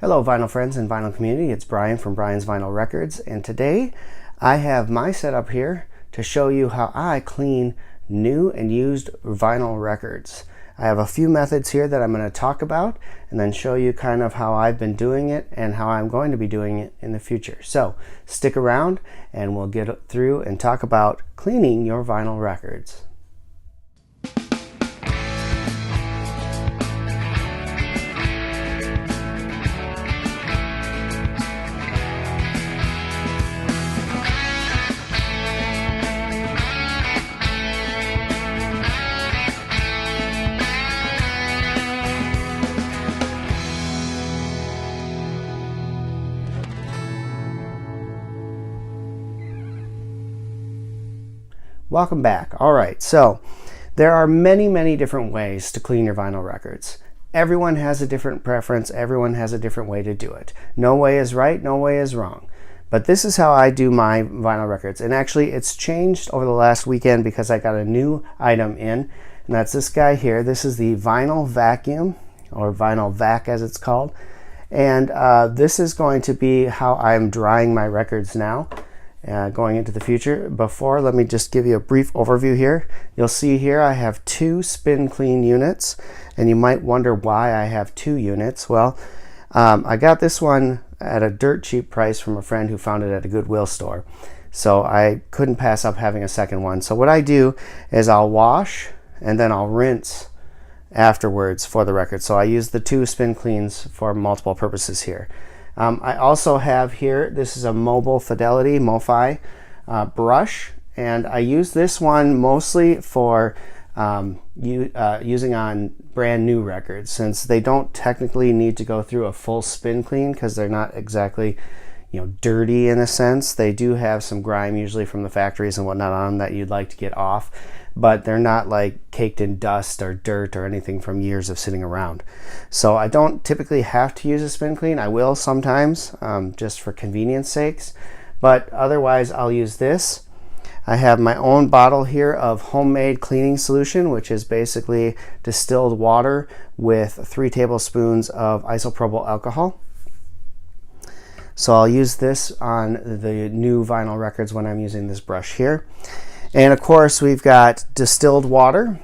Hello vinyl friends and vinyl community, it's Brian from Brian's Vinyl Records, and today I have my setup here to show you how I clean new and used vinyl records. I have a few methods here that I'm going to talk about and then show you kind of how I've been doing it and how I'm going to be doing it in the future. So stick around and we'll get through and talk about cleaning your vinyl records. Welcome back. All right, so there are many different ways to clean your vinyl records. Everyone has a different preference. Everyone has a different way to do it. No way is right, no way is wrong. But this is how I do my vinyl records. And actually it's changed over the last weekend because I got a new item in, and that's this guy here. This is the vinyl vacuum, or vinyl vac as it's called. And this is going to be how I'm drying my records now. Going into the future. Before, let me just give you a brief overview here. You'll see here I have two spin clean units, and you might wonder why I have two units. Well, I got this one at a dirt cheap price from a friend who found it at a Goodwill store, so I couldn't pass up having a second one. So what I do is I'll wash and then I'll rinse afterwards for the record. So I use the two spin cleans for multiple purposes here. I also have here, this is a Mobile Fidelity, Mofi brush, and I use this one mostly for using on brand new records, since they don't technically need to go through a full spin clean because they're not exactly, you know, dirty in a sense. They do have some grime usually from the factories and whatnot on them that you'd like to get off, but they're not like caked in dust or dirt or anything from years of sitting around. So I don't typically have to use a spin clean. I will sometimes, just for convenience sakes, but otherwise I'll use this. I have my own bottle here of homemade cleaning solution, which is basically distilled water with 3 tablespoons of isopropyl alcohol. So I'll use this on the new vinyl records when I'm using this brush here. And of course we've got distilled water,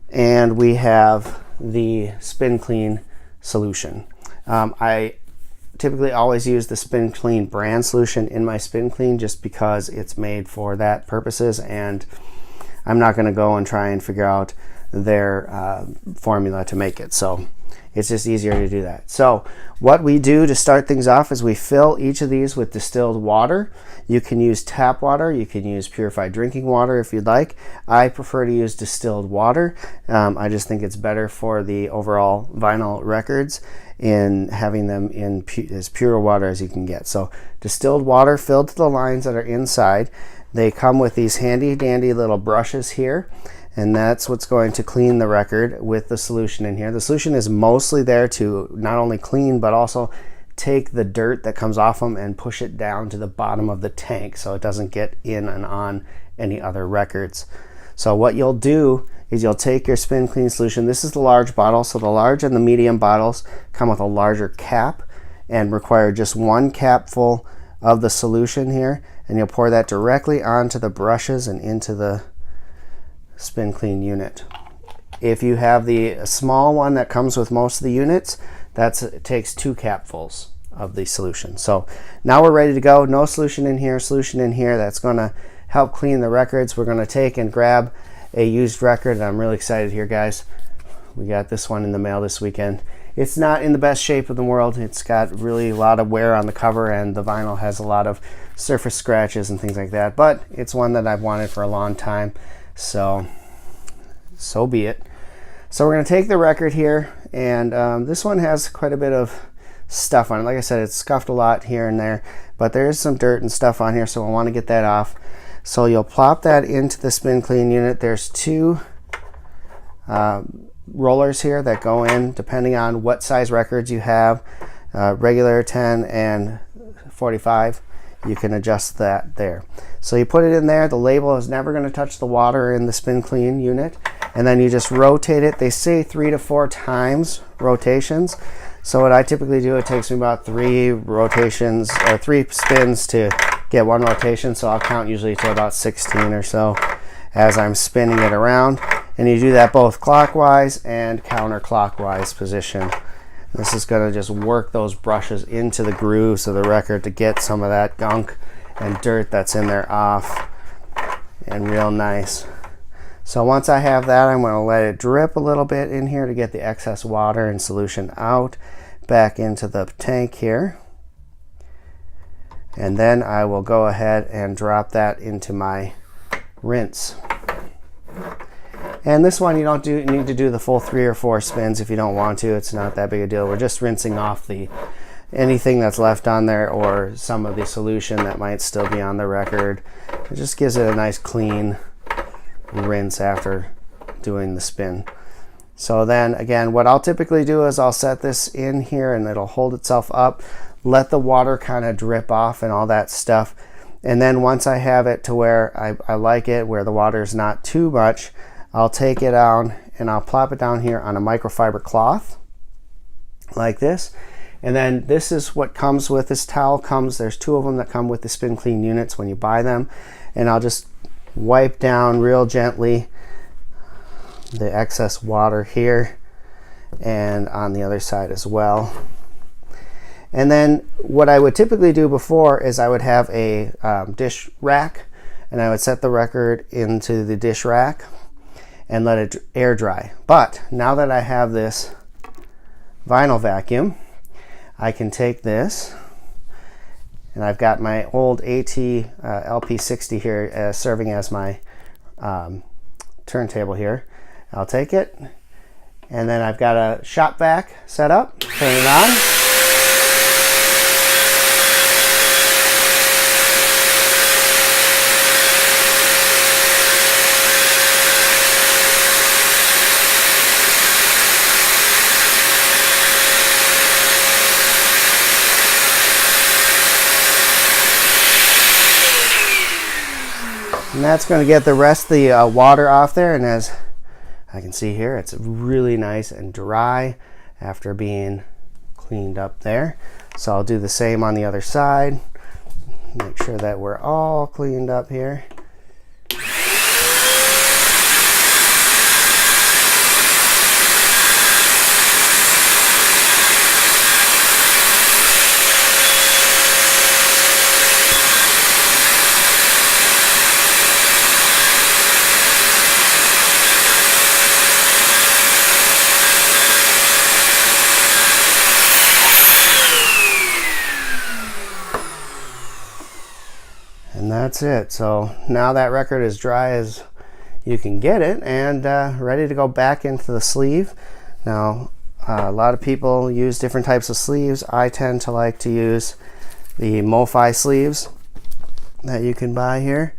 and we have the spin clean solution. I typically always use the spin clean brand solution in my spin clean just because it's made for that purposes, and I'm not going to go and try and figure out their formula to make it. So it's just easier to do that. So what we do to start things off is we fill each of these with distilled water. You can use tap water, you can use purified drinking water if you'd like. I prefer to use distilled water. I just think it's better for the overall vinyl records in having them in as pure water as you can get. So distilled water filled to the lines that are inside. They come with these handy dandy little brushes here, and that's what's going to clean the record with the solution in here. The solution is mostly there to not only clean but also take the dirt that comes off them and push it down to the bottom of the tank so it doesn't get in and on any other records. So what you'll do is you'll take your spin clean solution. This is the large bottle, so the large and the medium bottles come with a larger cap and require just 1 capful of the solution here, and you'll pour that directly onto the brushes and into the spin clean unit. If you have the small one that comes with most of the units, it takes 2 capfuls of the solution. So now we're ready to go. No solution in here, solution in here. That's going to help clean the records. We're going to take and grab a used record, and I'm really excited here, guys. We got this one in the mail this weekend. It's not in the best shape in the world. It's got really a lot of wear on the cover, and the vinyl has a lot of surface scratches and things like that, but it's one that I've wanted for a long time, so be it. So we're going to take the record here, and this one has quite a bit of stuff on it. Like I said, it's scuffed a lot here and there, but there is some dirt and stuff on here, so I want to get that off. So you'll plop that into the spin clean unit. There's 2 rollers here that go in depending on what size records you have, regular 10 and 45. You can adjust that there. So you put it in there. The label is never going to touch the water in the spin clean unit, and then you just rotate it. They say 3 to 4 times rotations. So what I typically do, it takes me about 3 rotations or 3 spins to get 1 rotation. So I'll count usually to about 16 or so as I'm spinning it around. And you do that both clockwise and counterclockwise position. This is going to just work those brushes into the grooves of the record to get some of that gunk and dirt that's in there off and real nice. So once I have that, I'm going to let it drip a little bit in here to get the excess water and solution out back into the tank here. And then I will go ahead and drop that into my rinse. And this one, you don't need to do the full 3 or 4 spins if you don't want to. It's not that big a deal. We're just rinsing off anything that's left on there or some of the solution that might still be on the record. It just gives it a nice clean rinse after doing the spin. So then again, what I'll typically do is I'll set this in here and it'll hold itself up, let the water kind of drip off and all that stuff. And then once I have it to where I like it, where the water is not too much, I'll take it down and I'll plop it down here on a microfiber cloth like this. And then this is what comes with this towel. There's 2 of them that come with the Spin Clean units when you buy them. And I'll just wipe down real gently the excess water here and on the other side as well. And then what I would typically do before is I would have a dish rack, and I would set the record into the dish rack and let it air dry. But now that I have this vinyl vacuum, I can take this, and I've got my old AT LP60 here serving as my turntable here. I'll take it, and then I've got a shop vac set up, turn it on. And that's going to get the rest of the water off there, and as I can see here, it's really nice and dry after being cleaned up there. So I'll do the same on the other side. Make sure that we're all cleaned up here. And that's it. So now that record is dry as you can get it and ready to go back into the sleeve. Now a lot of people use different types of sleeves. I tend to like to use the Mofi sleeves that you can buy here.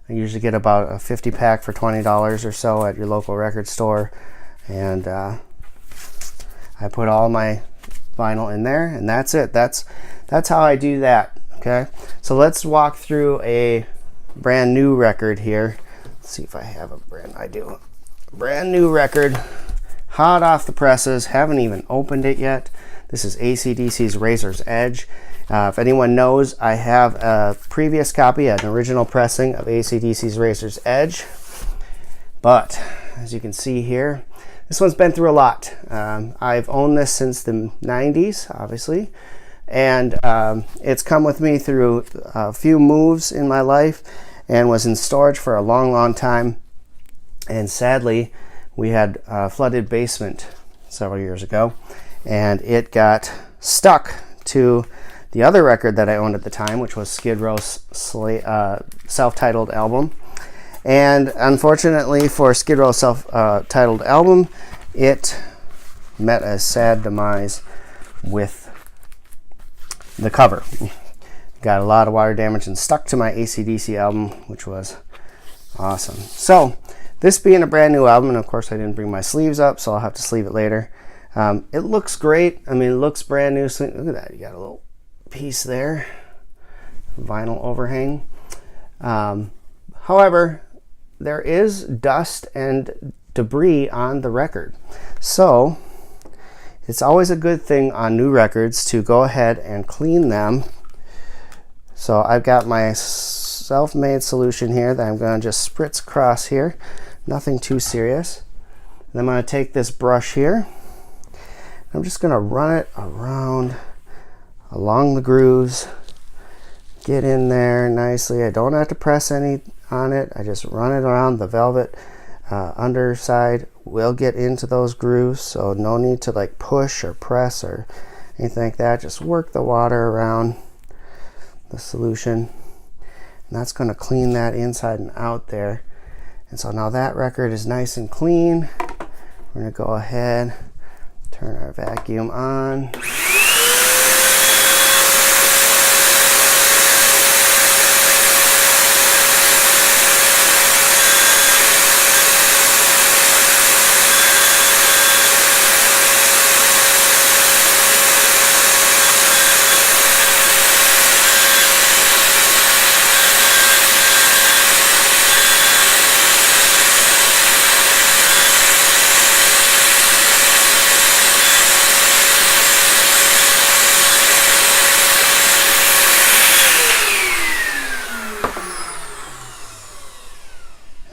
I usually get about a 50 pack for $20 or so at your local record store, and I put all my vinyl in there, and that's it. That's how I do that. Okay, so let's walk through a brand new record here. Let's see if I have I do. Brand new record, hot off the presses, haven't even opened it yet. This is AC/DC's Razor's Edge. If anyone knows, I have a previous copy, an original pressing of AC/DC's Razor's Edge. But as you can see here, this one's been through a lot. I've owned this since the 90s, obviously. And it's come with me through a few moves in my life and was in storage for a long time. And sadly, we had a flooded basement several years ago, and it got stuck to the other record that I owned at the time, which was Skid Row's self-titled album. And unfortunately for Skid Row's self-titled album, it met a sad demise with the cover. Got a lot of water damage and stuck to my AC/DC album, which was awesome. So this being a brand new album, and of course I didn't bring my sleeves up, so I'll have to sleeve it later. It looks great. I mean, it looks brand new. Look at that, you got a little piece there, vinyl overhang. However, there is dust and debris on the record. So It's always a good thing on new records to go ahead and clean them. So I've got my self-made solution here that I'm going to just spritz across here. Nothing too serious. And I'm going to take this brush here. I'm just going to run it around along the grooves. Get in there nicely. I don't have to press any on it. I just run it around. The velvet underside will get into those grooves, so no need to like push or press or anything like that. Just work the water around the solution, and that's going to clean that inside and out there. And so now that record is nice and clean. We're going to go ahead, turn our vacuum on.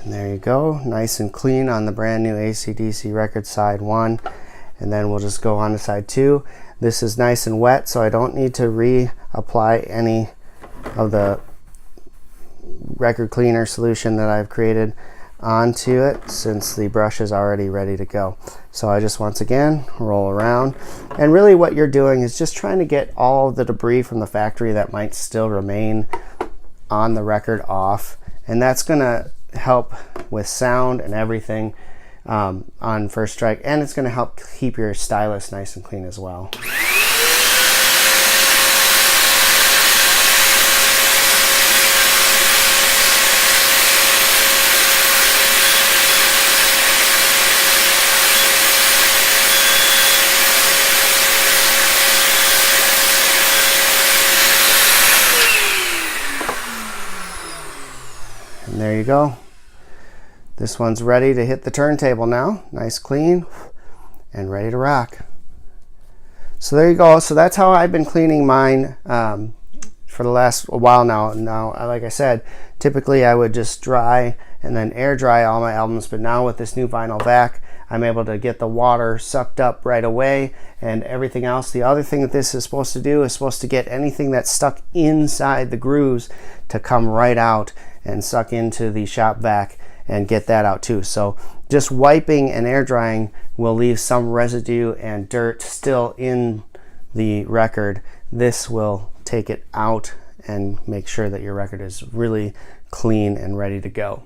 And there you go, nice and clean on the brand new AC/DC record side 1. And then we'll just go on to side 2. This is nice and wet, so I don't need to reapply any of the record cleaner solution that I've created onto it, since the brush is already ready to go. So I just once again roll around, and really what you're doing is just trying to get all of the debris from the factory that might still remain on the record off, and that's going to help with sound and everything on first strike, and it's going to help keep your stylus nice and clean as well. And there you go. This one's ready to hit the turntable now. Nice, clean, and ready to rock. So there you go. So that's how I've been cleaning mine for the last while now. Now, like I said, typically I would just dry and then air dry all my albums, but now with this new vinyl vac, I'm able to get the water sucked up right away and everything else. The other thing that this is supposed to do is supposed to get anything that's stuck inside the grooves to come right out and suck into the shop vac and get that out too. So just wiping and air drying will leave some residue and dirt still in the record. This will take it out and make sure that your record is really clean and ready to go.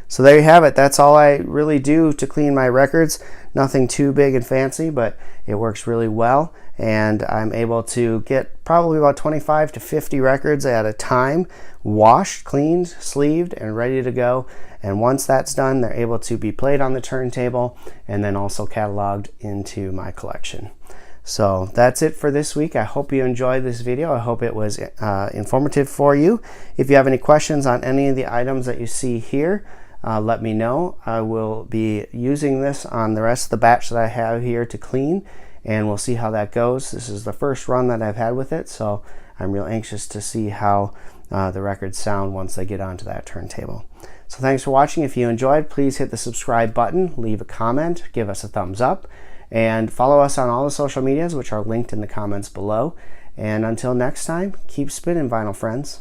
So there you have it. That's all I really do to clean my records. Nothing too big and fancy, but it works really well. And I'm able to get probably about 25 to 50 records at a time, washed, cleaned, sleeved, and ready to go. And once that's done, they're able to be played on the turntable and then also cataloged into my collection. So that's it for this week. I hope you enjoyed this video. I hope it was informative for you. If you have any questions on any of the items that you see here, let me know. I will be using this on the rest of the batch that I have here to clean, and we'll see how that goes. This is the first run that I've had with it, so I'm real anxious to see how the records sound once they get onto that turntable. So thanks for watching. If you enjoyed, please hit the subscribe button, leave a comment, give us a thumbs up, and follow us on all the social medias, which are linked in the comments below. And until next time, keep spinning, vinyl friends.